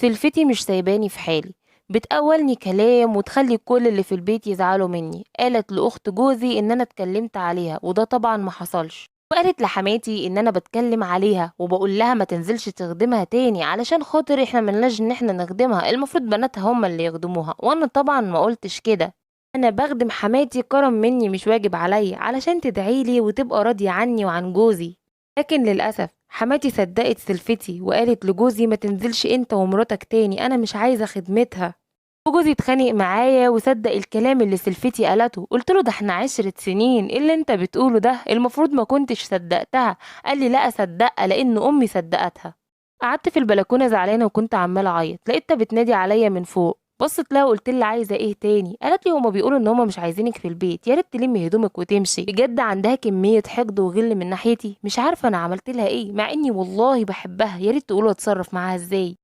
سلفتي مش سايباني في حالي، بتأولني كلام وتخلي كل اللي في البيت يزعلوا مني. قالت لأخت جوزي إن أنا اتكلمت عليها وده طبعا ما حصلش، وقالت لحماتي إن أنا بتكلم عليها وبقول لها ما تنزلش تخدمها تاني علشان خاطر احنا ملناش إن احنا نخدمها، المفروض بناتها هما اللي يخدموها، وأنا طبعا ما قلتش كده. أنا بخدم حماتي كرم مني مش واجب عليا علشان تدعيلي وتبقى راضية عني وعن جوزي. لكن للأسف حماتي صدقت سلفتي وقالت لجوزي ما تنزلش انت ومراتك تاني، انا مش عايزة خدمتها. وجوزي اتخانق معايا وصدق الكلام اللي سلفتي قالته. قلت له ده احنا 10 سنين، ايه اللي انت بتقوله ده؟ المفروض ما كنتش صدقتها. قال لي لا اصدقها لان امي صدقتها. قعدت في البلكونه زعلانه وكنت عماله اعيط، لقيتها بتنادي عليا من فوق. بصت لها وقلت لها عايزه ايه تاني؟ قالت لي هما بيقولوا ان هما مش عايزينك في البيت، يا ريت تلمي هدومك وتمشي. بجد عندها كميه حقد وغل من ناحيتي، مش عارفه انا عملت لها ايه مع اني والله بحبها، يا ريت تقولوا اتصرف معاها ازاي.